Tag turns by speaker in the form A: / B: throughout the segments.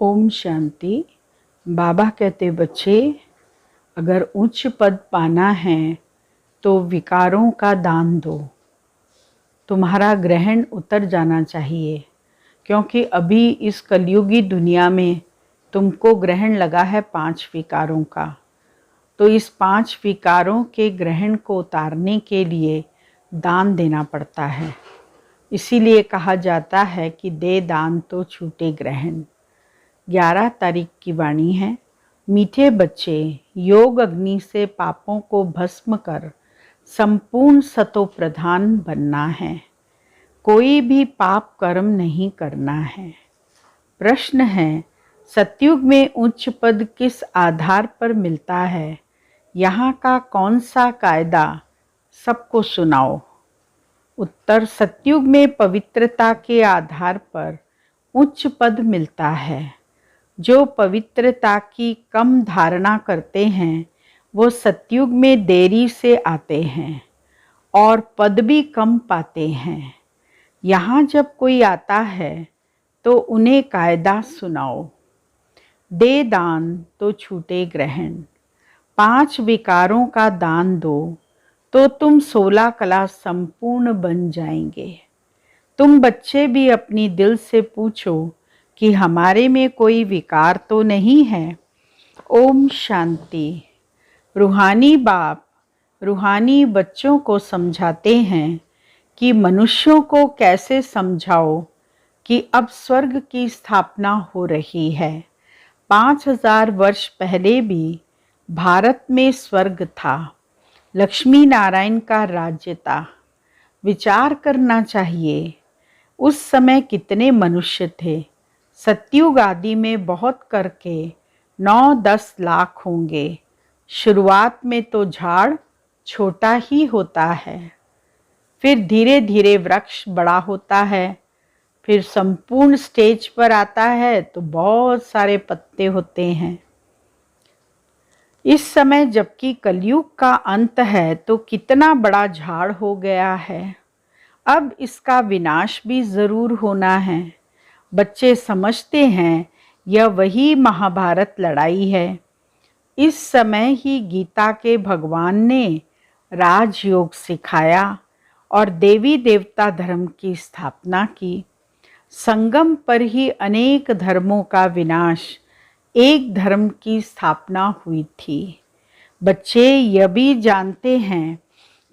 A: ओम शांति। बाबा कहते बच्चे, अगर उच्च पद पाना है तो विकारों का दान दो। तुम्हारा ग्रहण उतर जाना चाहिए, क्योंकि अभी इस कलयुगी दुनिया में तुमको ग्रहण लगा है 5 विकारों का। तो इस 5 विकारों के ग्रहण को उतारने के लिए दान देना पड़ता है। इसीलिए कहा जाता है कि दे दान तो छूटे ग्रहण। 11 तारीख की वाणी है। मीठे बच्चे, योग अग्नि से पापों को भस्म कर संपूर्ण सतो प्रधान बनना है। कोई भी पाप कर्म नहीं करना है। प्रश्न है, सतयुग में उच्च पद किस आधार पर मिलता है? यहाँ का कौन सा कायदा सबको सुनाओ। उत्तर, सतयुग में पवित्रता के आधार पर उच्च पद मिलता है। जो पवित्रता की कम धारणा करते हैं वो सतयुग में देरी से आते हैं और पद भी कम पाते हैं। यहाँ जब कोई आता है तो उन्हें कायदा सुनाओ। दे दान तो छूटे ग्रहण। 5 विकारों का दान दो तो तुम 16 कला संपूर्ण बन जाएंगे। तुम बच्चे भी अपनी दिल से पूछो कि हमारे में कोई विकार तो नहीं है। ओम शांति। रूहानी बाप रूहानी बच्चों को समझाते हैं कि मनुष्यों को कैसे समझाओ कि अब स्वर्ग की स्थापना हो रही है। 5000 वर्ष पहले भी भारत में स्वर्ग था। लक्ष्मी नारायण का राज्य था। विचार करना चाहिए, उस समय कितने मनुष्य थे। सतयुग आदि में बहुत करके 9-10 लाख होंगे। शुरुआत में तो झाड़ छोटा ही होता है, फिर धीरे धीरे वृक्ष बड़ा होता है, फिर संपूर्ण स्टेज पर आता है तो बहुत सारे पत्ते होते हैं। इस समय जबकि कलयुग का अंत है तो कितना बड़ा झाड़ हो गया है। अब इसका विनाश भी जरूर होना है। बच्चे समझते हैं यह वही महाभारत लड़ाई है। इस समय ही गीता के भगवान ने राजयोग सिखाया और देवी देवता धर्म की स्थापना की। संगम पर ही अनेक धर्मों का विनाश, एक धर्म की स्थापना हुई थी। बच्चे यह भी जानते हैं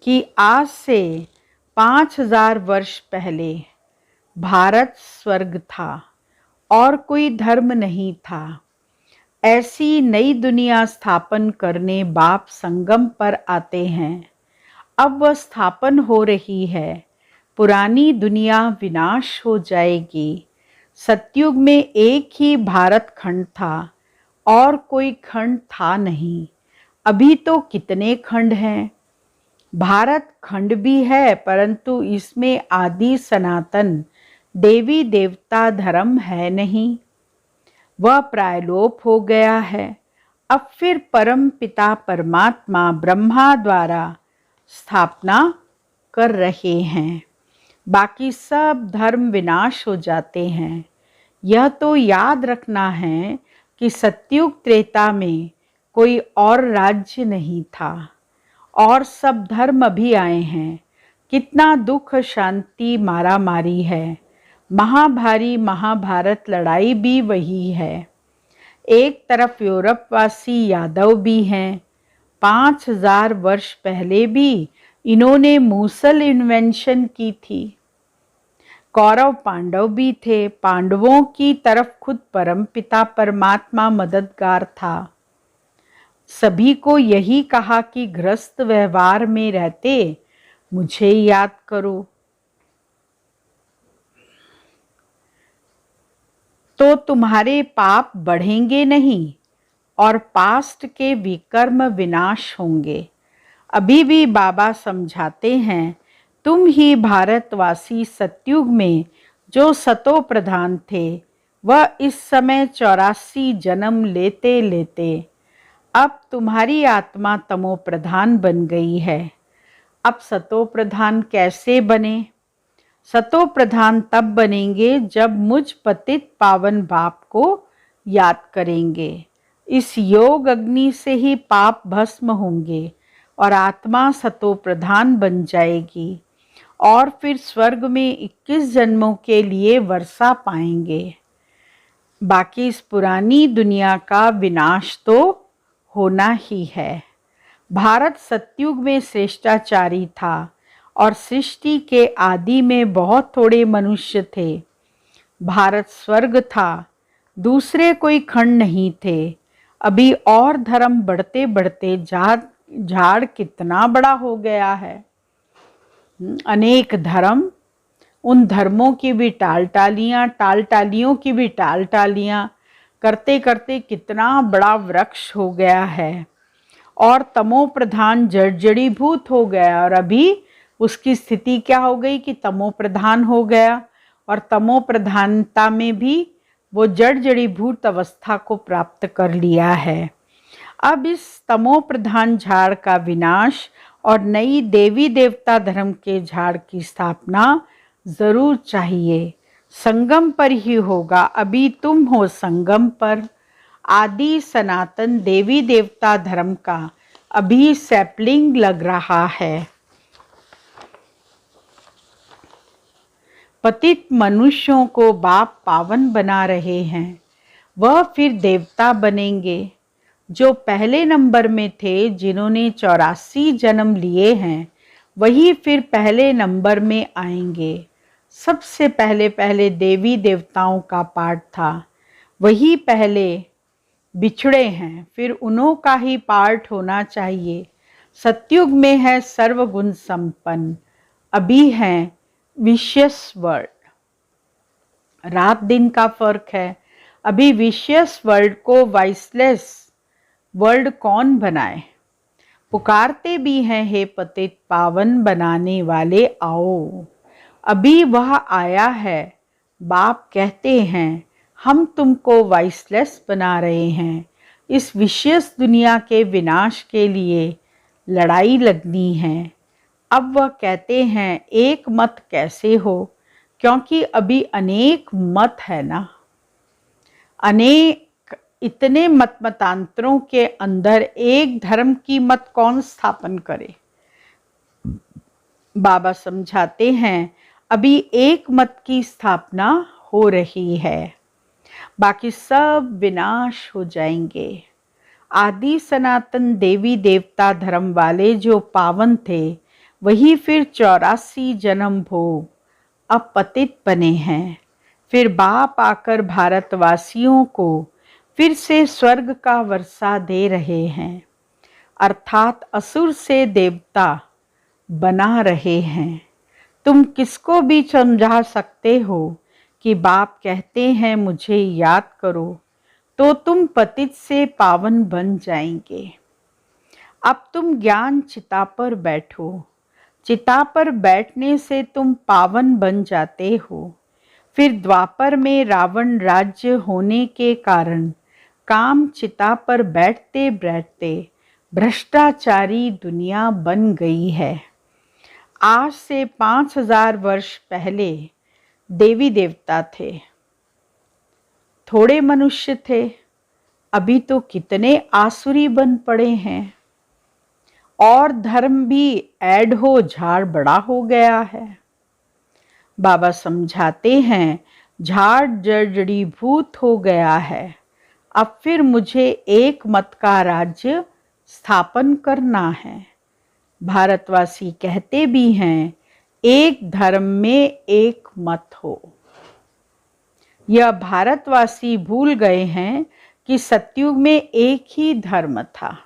A: कि आज से 5000 वर्ष पहले भारत स्वर्ग था और कोई धर्म नहीं था। ऐसी नई दुनिया स्थापन करने बाप संगम पर आते हैं। अब वह स्थापन हो रही है। पुरानी दुनिया विनाश हो जाएगी। सतयुग में एक ही भारत खंड था और कोई खंड था नहीं। अभी तो कितने खंड हैं। भारत खंड भी है, परंतु इसमें आदि सनातन देवी देवता धर्म है नहीं। वह प्रायलोप हो गया है। अब फिर परम पिता परमात्मा ब्रह्मा द्वारा स्थापना कर रहे हैं। बाकी सब धर्म विनाश हो जाते हैं। यह तो याद रखना है कि सतयुग त्रेता में कोई और राज्य नहीं था और सब धर्म अभी आए हैं। कितना दुख, शांति, मारा मारी है। महाभारी महाभारत लड़ाई भी वही है। एक तरफ यूरोपवासी यादव भी हैं। 5000 वर्ष पहले भी इन्होंने मूसल इन्वेंशन की थी। कौरव पांडव भी थे। पांडवों की तरफ खुद परमपिता परमात्मा मददगार था। सभी को यही कहा कि गृहस्थ व्यवहार में रहते मुझे याद करो, तो तुम्हारे पाप बढ़ेंगे नहीं और पास्ट के विकर्म विनाश होंगे। अभी भी बाबा समझाते हैं, तुम ही भारतवासी सतयुग में जो सतो प्रधान थे वह इस समय 84 जन्म लेते लेते अब तुम्हारी आत्मा तमो प्रधान बन गई है। अब सतो प्रधान कैसे बने? सतो प्रधान तब बनेंगे जब मुझ पतित पावन बाप को याद करेंगे। इस योग अग्नि से ही पाप भस्म होंगे और आत्मा सतो प्रधान बन जाएगी और फिर स्वर्ग में 21 जन्मों के लिए वर्षा पाएंगे। बाकी इस पुरानी दुनिया का विनाश तो होना ही है। भारत सतयुग में श्रेष्ठाचारी था और सृष्टि के आदि में बहुत थोड़े मनुष्य थे। भारत स्वर्ग था, दूसरे कोई खंड नहीं थे। अभी और धर्म बढ़ते बढ़ते झाड़ कितना बड़ा हो गया है। अनेक धर्म, उन धर्मों की भी टालियों की भी टालियां करते करते कितना बड़ा वृक्ष हो गया है और तमो प्रधान जड़जड़ीभूत हो गया। और अभी उसकी स्थिति क्या हो गई कि तमो प्रधान हो गया और तमो प्रधानता में भी वो जड़जड़ीभूत अवस्था को प्राप्त कर लिया है। अब इस तमो प्रधान झाड़ का विनाश और नई देवी देवता धर्म के झाड़ की स्थापना जरूर चाहिए। संगम पर ही होगा। अभी तुम हो संगम पर। आदि सनातन देवी देवता धर्म का अभी सैपलिंग लग रहा है। पतित मनुष्यों को बाप पावन बना रहे हैं, वह फिर देवता बनेंगे। जो पहले नंबर में थे, जिन्होंने 84 जन्म लिए हैं, वही फिर पहले नंबर में आएंगे। सबसे पहले देवी देवताओं का पाठ था, वही पहले बिछड़े हैं, फिर उन्हों का ही पाठ होना चाहिए। सतयुग में है सर्वगुण संपन्न, अभी हैं विशियस वर्ल्ड। रात दिन का फर्क है। अभी विशियस वर्ल्ड को वाइसलेस वर्ल्ड कौन बनाए। पुकारते भी हैं, हे पतित पावन बनाने वाले आओ। अभी वह आया है। बाप कहते हैं, हम तुमको वाइसलेस बना रहे हैं। इस विशेष दुनिया के विनाश के लिए लड़ाई लगनी है। अब वह कहते हैं, एक मत कैसे हो, क्योंकि अभी अनेक मत है ना। अनेक इतने मतांतरों के अंदर एक धर्म की मत कौन स्थापन करे। बाबा समझाते हैं, अभी एक मत की स्थापना हो रही है, बाकी सब विनाश हो जाएंगे। आदि सनातन देवी देवता धर्म वाले जो पावन थे, वही फिर 84 जन्म भोग अब पतित बने हैं। फिर बाप आकर भारतवासियों को फिर से स्वर्ग का वर्षा दे रहे हैं, अर्थात असुर से देवता बना रहे हैं। तुम किसको भी समझा सकते हो कि बाप कहते हैं मुझे याद करो, तो तुम पतित से पावन बन जाएंगे। अब तुम ज्ञान चिता पर बैठो। चिता पर बैठने से तुम पावन बन जाते हो। फिर द्वापर में रावण राज्य होने के कारण काम चिता पर बैठते बैठते भ्रष्टाचारी दुनिया बन गई है। आज से 5000 वर्ष पहले देवी देवता थे, थोड़े मनुष्य थे। अभी तो कितने आसुरी बन पड़े हैं और धर्म भी ऐड हो झाड़ बड़ा हो गया है। बाबा समझाते हैं, झाड़ जड़ीभूत हो गया है। अब फिर मुझे एक मत का राज्य स्थापन करना है। भारतवासी कहते भी हैं, एक धर्म में एक मत हो। यह भारतवासी भूल गए हैं कि सतयुग में एक ही धर्म था।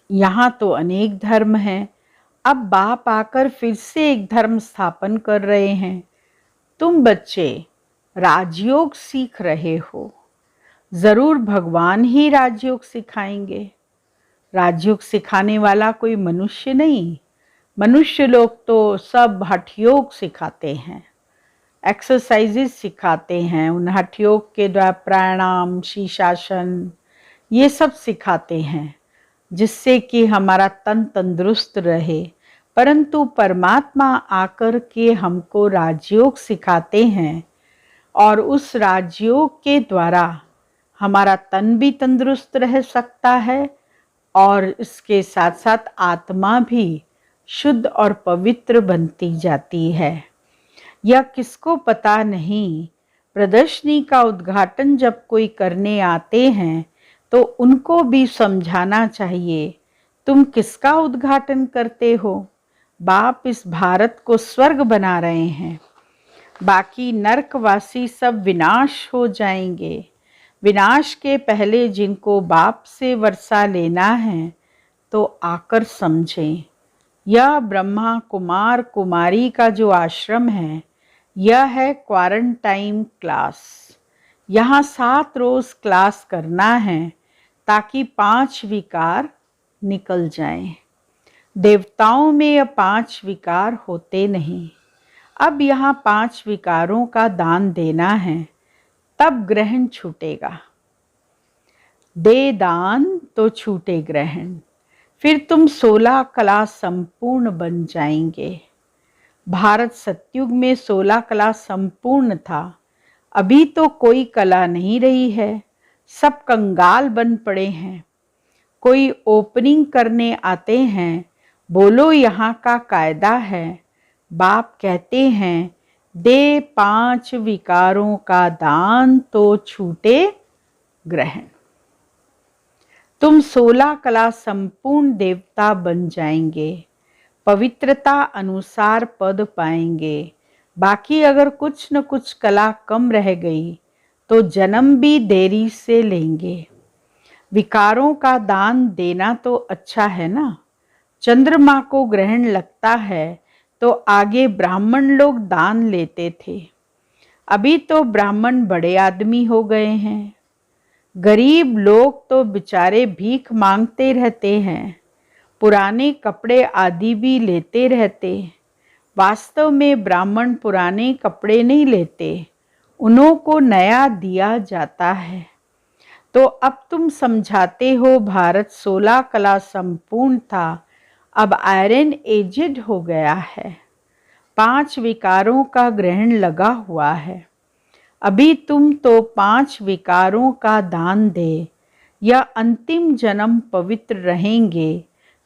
A: यहाँ तो अनेक धर्म हैं। अब बाप आकर फिर से एक धर्म स्थापन कर रहे हैं। तुम बच्चे राजयोग सीख रहे हो, जरूर भगवान ही राजयोग सिखाएंगे। राजयोग सिखाने वाला कोई मनुष्य नहीं। मनुष्य लोग तो सब हठयोग सिखाते हैं, एक्सरसाइजेस सिखाते हैं। उन हठयोग के द्वारा प्राणायाम, शीर्षासन, ये सब सिखाते हैं, जिससे कि हमारा तन तंदुरुस्त रहे। परंतु परमात्मा आकर के हमको राजयोग सिखाते हैं। और उस राजयोग के द्वारा हमारा तन भी तंदुरुस्त रह सकता है और इसके साथ साथ आत्मा भी शुद्ध और पवित्र बनती जाती है। यह किसको पता नहीं। प्रदर्शनी का उद्घाटन जब कोई करने आते हैं तो उनको भी समझाना चाहिए, तुम किसका उद्घाटन करते हो? बाप इस भारत को स्वर्ग बना रहे हैं, बाकी नरकवासी सब विनाश हो जाएंगे। विनाश के पहले जिनको बाप से वर्षा लेना है तो आकर समझें। यह ब्रह्मा कुमार कुमारी का जो आश्रम है, यह है क्वारंटाइन क्लास। यहाँ 7 रोज क्लास करना है ताकि 5 विकार निकल जाएं। देवताओं में यह 5 विकार होते नहीं। अब यहाँ 5 विकारों का दान देना है, तब ग्रहण छूटेगा। दे दान तो छूटे ग्रहण। फिर तुम 16 कला संपूर्ण बन जाएंगे। भारत सतयुग में 16 कला संपूर्ण था। अभी तो कोई कला नहीं रही है, सब कंगाल बन पड़े हैं। कोई ओपनिंग करने आते हैं, बोलो यहाँ का कायदा है। बाप कहते हैं दे 5 विकारों का दान तो छूटे ग्रहण। तुम 16 कला संपूर्ण देवता बन जाएंगे, पवित्रता अनुसार पद पाएंगे। बाकी अगर कुछ न कुछ कला कम रह गई तो जन्म भी देरी से लेंगे। विकारों का दान देना तो अच्छा है ना। चंद्रमा को ग्रहण लगता है तो आगे ब्राह्मण लोग दान लेते थे। अभी तो ब्राह्मण बड़े आदमी हो गए हैं। गरीब लोग तो बेचारे भीख मांगते रहते हैं, पुराने कपड़े आदि भी लेते रहते। वास्तव में ब्राह्मण पुराने कपड़े नहीं लेते, उन्हों को नया दिया जाता है। तो अब तुम समझाते हो भारत 16 कला संपूर्ण था, अब आयरन एजेड हो गया है। 5 विकारों का ग्रहण लगा हुआ है। अभी तुम तो 5 विकारों का दान दे या अंतिम जन्म पवित्र रहेंगे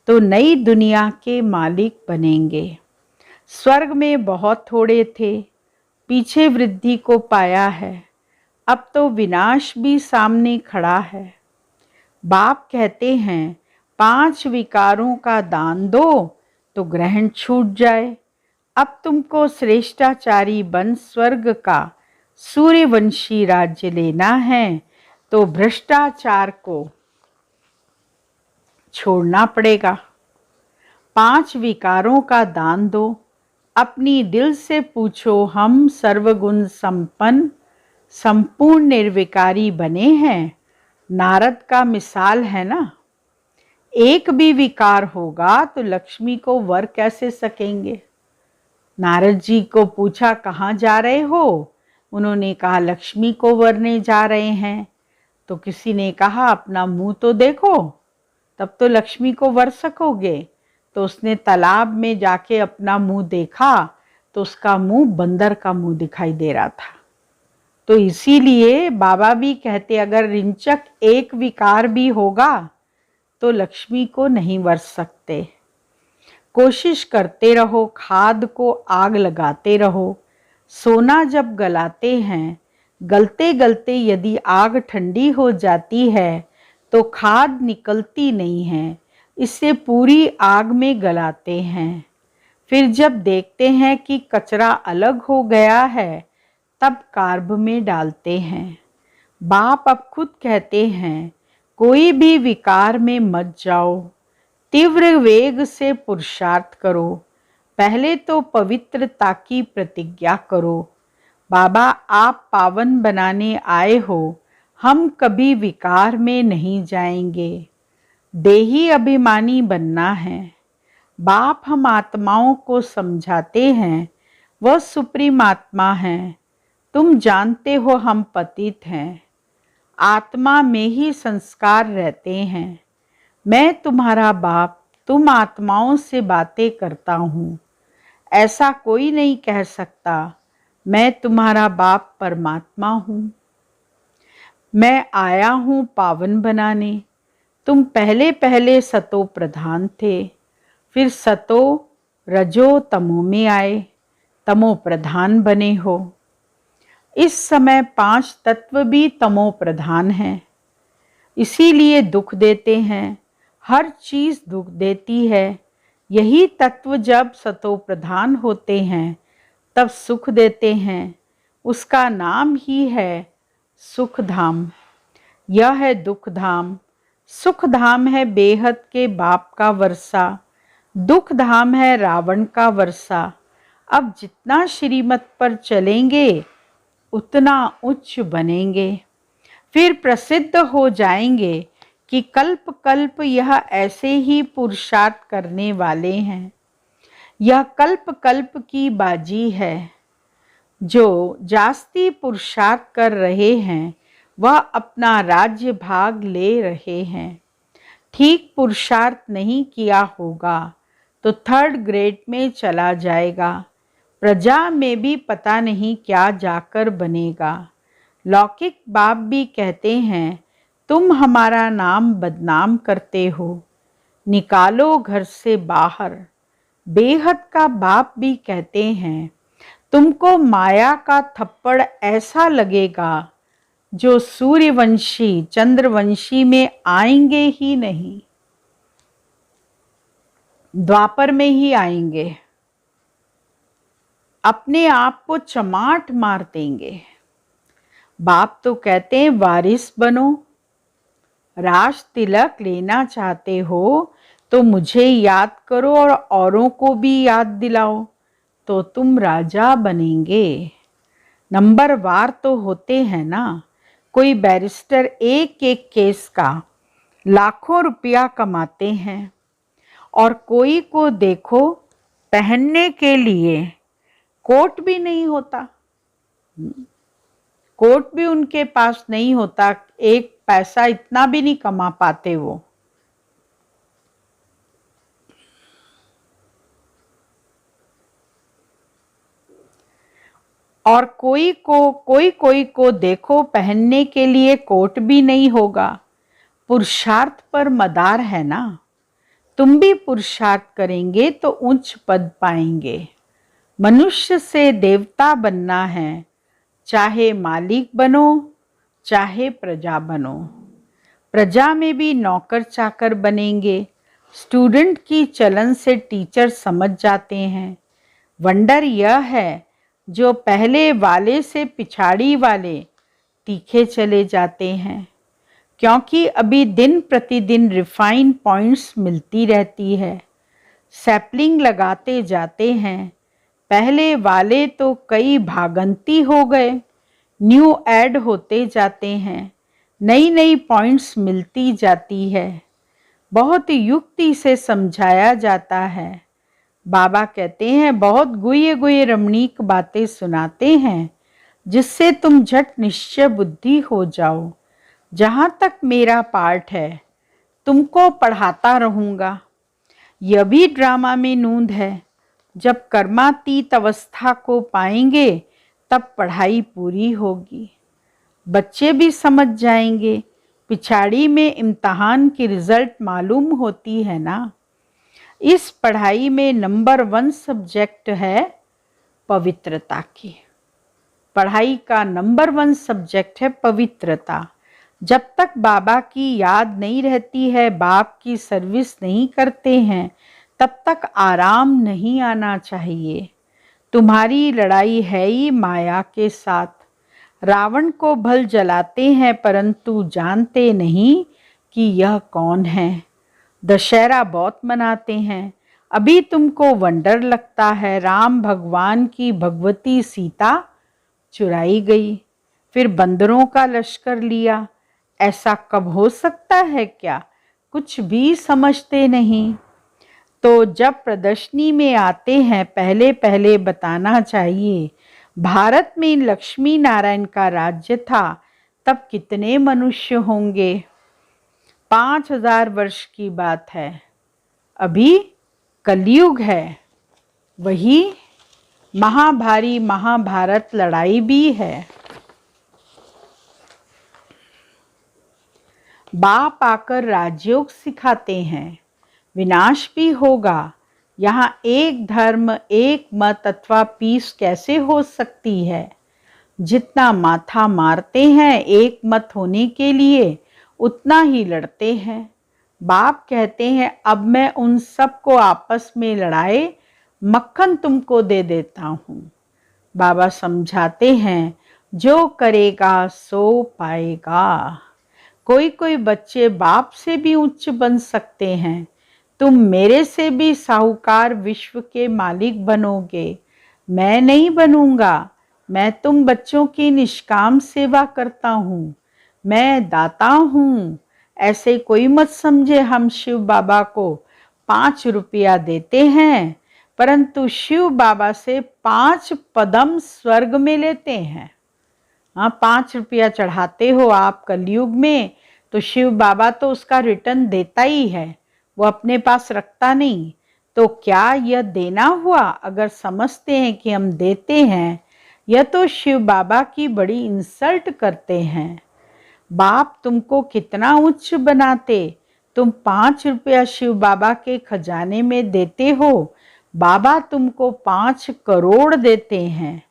A: तो नई दुनिया के मालिक बनेंगे। स्वर्ग में बहुत थोड़े थे, पीछे वृद्धि को पाया है, अब तो विनाश भी सामने खड़ा है। बाप कहते हैं 5 विकारों का दान दो तो ग्रहण छूट जाए। अब तुमको श्रेष्ठाचारी बन स्वर्ग का सूर्यवंशी राज्य लेना है तो भ्रष्टाचार को छोड़ना पड़ेगा। 5 विकारों का दान दो। अपनी दिल से पूछो, हम सर्वगुण संपन्न संपूर्ण निर्विकारी बने हैं। नारद का मिसाल है ना। एक भी विकार होगा तो लक्ष्मी को वर कैसे सकेंगे। नारद जी को पूछा कहाँ जा रहे हो? उन्होंने कहा लक्ष्मी को वरने जा रहे हैं। तो किसी ने कहा अपना मुंह तो देखो, तब तो लक्ष्मी को वर सकोगे। तो उसने तालाब में जाके अपना मुंह देखा तो उसका मुंह बंदर का मुंह दिखाई दे रहा था। तो इसीलिए बाबा भी कहते अगर रिंचक एक विकार भी होगा तो लक्ष्मी को नहीं वर सकते। कोशिश करते रहो, खाद को आग लगाते रहो। सोना जब गलाते हैं, गलते गलते यदि आग ठंडी हो जाती है तो खाद निकलती नहीं है, इससे पूरी आग में गलाते हैं। फिर जब देखते हैं कि कचरा अलग हो गया है तब कार्ब में डालते हैं। बाप अब खुद कहते हैं कोई भी विकार में मत जाओ, तीव्र वेग से पुरुषार्थ करो। पहले तो पवित्रता की प्रतिज्ञा करो। बाबा आप पावन बनाने आए हो, हम कभी विकार में नहीं जाएंगे। देही अभिमानी बनना है। बाप हम आत्माओं को समझाते हैं, वह सुप्रीम आत्मा है। तुम जानते हो हम पतित हैं, आत्मा में ही संस्कार रहते हैं। मैं तुम्हारा बाप, तुम आत्माओं से बातें करता हूँ, ऐसा कोई नहीं कह सकता। मैं तुम्हारा बाप परमात्मा हूँ। मैं आया हूँ पावन बनाने। तुम पहले पहले सतो प्रधान थे, फिर सतो रजो तमो में आए, तमो प्रधान बने हो। इस समय 5 तत्व भी तमो प्रधान हैं, इसीलिए दुख देते हैं। हर चीज दुख देती है। यही तत्व जब सतो प्रधान होते हैं तब सुख देते हैं। उसका नाम ही है सुख धाम। यह है दुख धाम। सुख धाम है बेहद के बाप का वर्षा, दुख धाम है रावण का वर्षा। अब जितना श्रीमत पर चलेंगे उतना उच्च बनेंगे, फिर प्रसिद्ध हो जाएंगे कि कल्प कल्प यह ऐसे ही पुरुषार्थ करने वाले हैं। यह कल्प कल्प की बाजी है। जो जास्ती पुरुषार्थ कर रहे हैं वह अपना राज्य भाग ले रहे हैं। ठीक पुरुषार्थ नहीं किया होगा तो 3rd ग्रेड में चला जाएगा। प्रजा में भी पता नहीं क्या जाकर बनेगा। लौकिक बाप भी कहते हैं तुम हमारा नाम बदनाम करते हो, निकालो घर से बाहर। बेहद का बाप भी कहते हैं तुमको माया का थप्पड़ ऐसा लगेगा जो सूर्यवंशी चंद्रवंशी में आएंगे ही नहीं, द्वापर में ही आएंगे, अपने आप को चमाट मार देंगे। बाप तो कहते हैं वारिस बनो। राज तिलक लेना चाहते हो तो मुझे याद करो और औरों को भी याद दिलाओ तो तुम राजा बनेंगे। नंबर वार तो होते हैं ना। कोई बैरिस्टर एक एक केस का लाखों रुपया कमाते हैं और कोई को देखो पहनने के लिए कोट भी नहीं होता। कोट भी उनके पास नहीं होता, एक पैसा इतना भी नहीं कमा पाते वो। और कोई को देखो पहनने के लिए कोट भी नहीं होगा। पुरुषार्थ पर मदार है ना। तुम भी पुरुषार्थ करेंगे तो उच्च पद पाएंगे। मनुष्य से देवता बनना है, चाहे मालिक बनो चाहे प्रजा बनो। प्रजा में भी नौकर चाकर बनेंगे। स्टूडेंट की चलन से टीचर समझ जाते हैं। वंडर यह है जो पहले वाले से पिछाड़ी वाले तीखे चले जाते हैं, क्योंकि अभी दिन प्रतिदिन रिफाइन पॉइंट्स मिलती रहती है। सैपलिंग लगाते जाते हैं। पहले वाले तो कई भागंती हो गए, न्यू ऐड होते जाते हैं, नई नई पॉइंट्स मिलती जाती है। बहुत युक्ति से समझाया जाता है। बाबा कहते हैं बहुत गुये गुये रमणीक बातें सुनाते हैं जिससे तुम झट निश्चय बुद्धि हो जाओ। जहाँ तक मेरा पार्ट है तुमको पढ़ाता रहूँगा। यह भी ड्रामा में नूंद है। जब कर्मातीत अवस्था को पाएंगे तब पढ़ाई पूरी होगी। बच्चे भी समझ जाएंगे। पिछाड़ी में इम्तहान की रिजल्ट मालूम होती है ना। इस पढ़ाई में नंबर 1 सब्जेक्ट है पवित्रता की। पढ़ाई का नंबर 1 सब्जेक्ट है पवित्रता। जब तक बाबा की याद नहीं रहती है, बाप की सर्विस नहीं करते हैं, तब तक आराम नहीं आना चाहिए। तुम्हारी लड़ाई है ही माया के साथ। रावण को भल जलाते हैं परंतु जानते नहीं कि यह कौन है। दशहरा बहुत मनाते हैं। अभी तुमको वंडर लगता है राम भगवान की भगवती सीता चुराई गई, फिर बंदरों का लश्कर लिया। ऐसा कब हो सकता है क्या? कुछ भी समझते नहीं। तो जब प्रदर्शनी में आते हैं पहले पहले बताना चाहिए भारत में लक्ष्मी नारायण का राज्य था, तब कितने मनुष्य होंगे। 5000 वर्ष की बात है। अभी कलयुग है। वही महाभारी महाभारत लड़ाई भी है। बाप आकर राजयोग सिखाते हैं, विनाश भी होगा। यहाँ एक धर्म एक मत अथवा पीस कैसे हो सकती है। जितना माथा मारते हैं एक मत होने के लिए, उतना ही लड़ते हैं। बाप कहते हैं अब मैं उन सबको आपस में लड़ाए मक्खन तुमको दे देता हूँ। बाबा समझाते हैं जो करेगा सो पाएगा। कोई कोई बच्चे बाप से भी उच्च बन सकते हैं। तुम मेरे से भी साहूकार विश्व के मालिक बनोगे, मैं नहीं बनूंगा। मैं तुम बच्चों की निष्काम सेवा करता हूँ, मैं दाता हूँ। ऐसे कोई मत समझे हम शिव बाबा को 5 रुपया देते हैं, परंतु शिव बाबा से 5 पदम स्वर्ग में लेते हैं। हाँ, 5 रुपया चढ़ाते हो आप कलयुग में, तो शिव बाबा तो उसका रिटर्न देता ही है, वो अपने पास रखता नहीं। तो क्या यह देना हुआ? अगर समझते हैं कि हम देते हैं, यह तो शिव बाबा की बड़ी इंसल्ट करते हैं। बाप तुमको कितना उच्च बनाते, तुम 5 रुपया शिव बाबा के खजाने में देते हो, बाबा तुमको 5 करोड़ देते हैं,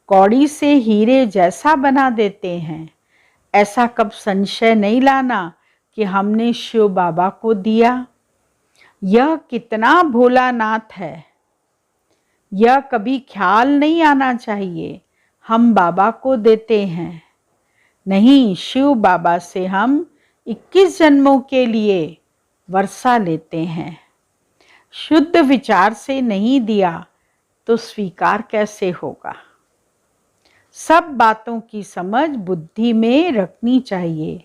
A: कौड़ी से हीरे जैसा बना देते हैं। ऐसा कब संशय नहीं लाना कि हमने शिव बाबा को दिया। यह कितना भोलानाथ है, यह कभी ख्याल नहीं आना चाहिए हम बाबा को देते हैं। नहीं, शिव बाबा से हम 21 जन्मों के लिए वर्षा लेते हैं। शुद्ध विचार से नहीं दिया तो स्वीकार कैसे होगा। सब बातों की समझ बुद्धि में रखनी चाहिए।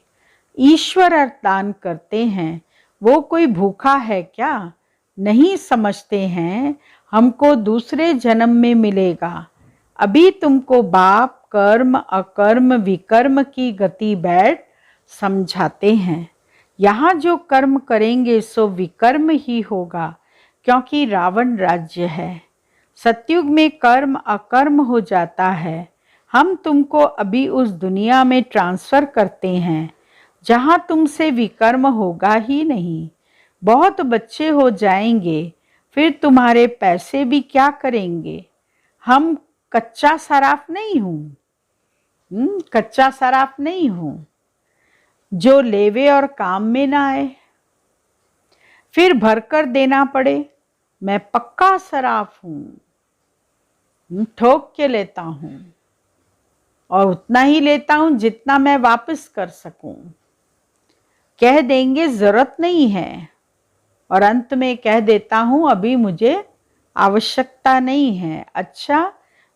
A: ईश्वर दान करते हैं, वो कोई भूखा है क्या? नहीं समझते हैं हमको दूसरे जन्म में मिलेगा। अभी तुमको बाप कर्म अकर्म विकर्म की गति बैठ समझाते हैं। यहाँ जो कर्म करेंगे सो विकर्म ही होगा, क्योंकि रावण राज्य है। सतयुग में कर्म अकर्म हो जाता है। हम तुमको अभी उस दुनिया में ट्रांसफ़र करते हैं जहाँ तुमसे विकर्म होगा ही नहीं। बहुत बच्चे हो जाएंगे, फिर तुम्हारे पैसे भी क्या करेंगे। हम कच्चा सराफ नहीं हूँ, कच्चा सराफ नहीं हूँ जो लेवे और काम में ना आए फिर भरकर देना पड़े। मैं पक्का सराफ हूँ, ठोक के लेता हूँ और उतना ही लेता हूँ जितना मैं वापस कर सकूं। कह देंगे जरूरत नहीं है और अंत में कह देता हूँ अभी मुझे आवश्यकता नहीं है। अच्छा,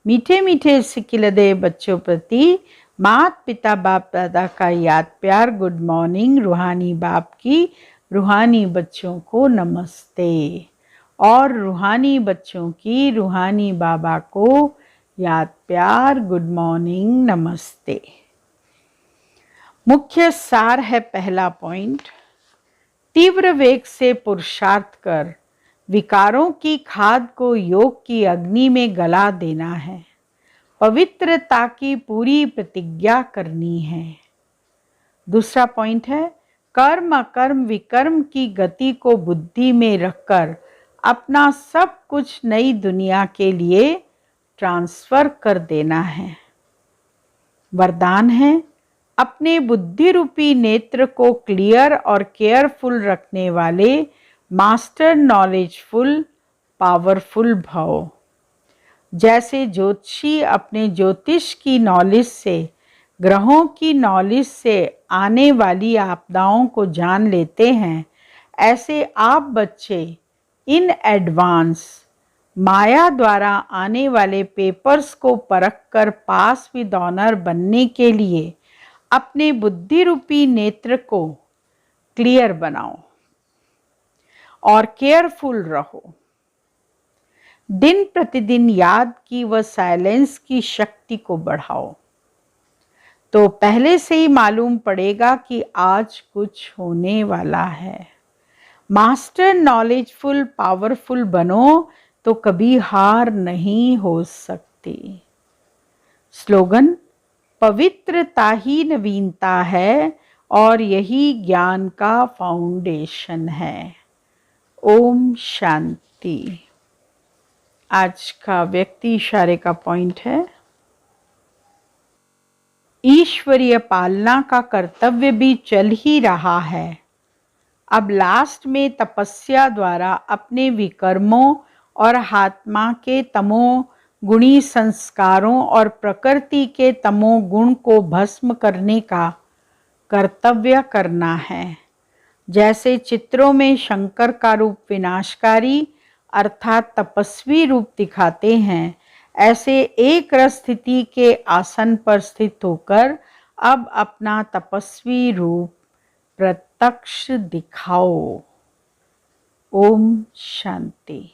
A: मीठे मीठे सिकिलदे बच्चों प्रति माता पिता बाप दादा का याद प्यार। Good morning. रूहानी बाप की रूहानी बच्चों को नमस्ते और रूहानी बच्चों की रूहानी बाबा को याद प्यार। गुड मॉर्निंग, नमस्ते। मुख्य सार है पहला पॉइंट, तीव्र वेग से पुरुषार्थ कर विकारों की खाद को योग की अग्नि में गला देना है। पवित्रता की पूरी प्रतिज्ञा करनी है। दूसरा पॉइंट है, कर्म अकर्म विकर्म की गति को बुद्धि में रखकर अपना सब कुछ नई दुनिया के लिए ट्रांसफर कर देना है। वरदान है, अपने बुद्धि रूपी नेत्र को क्लियर और केयरफुल रखने वाले मास्टर नॉलेजफुल पावरफुल भव। जैसे ज्योतिषी अपने ज्योतिष की नॉलेज से, ग्रहों की नॉलेज से आने वाली आपदाओं को जान लेते हैं, ऐसे आप बच्चे इन एडवांस माया द्वारा आने वाले पेपर्स को परखकर पास विद ऑनर बनने के लिए अपने बुद्धि रूपी नेत्र को क्लियर बनाओ और केयरफुल रहो। दिन प्रतिदिन याद की व साइलेंस की शक्ति को बढ़ाओ, तो पहले से ही मालूम पड़ेगा कि आज कुछ होने वाला है। मास्टर नॉलेजफुल पावरफुल बनो, तो कभी हार नहीं हो सकती। स्लोगन: पवित्रता ही नवीनता है और यही ज्ञान का फाउंडेशन है। ओम शांति। आज का व्यक्ति इशारे का पॉइंट है, ईश्वरीय पालना का कर्तव्य भी चल ही रहा है। अब लास्ट में तपस्या द्वारा अपने विकर्मों और आत्मा के तमो गुणी संस्कारों और प्रकृति के तमो गुण को भस्म करने का कर्तव्य करना है। जैसे चित्रों में शंकर का रूप विनाशकारी अर्थात तपस्वी रूप दिखाते हैं, ऐसे एक रस स्थिति के आसन पर स्थित होकर अब अपना तपस्वी रूप प्रत्यक्ष दिखाओ। ओम शांति।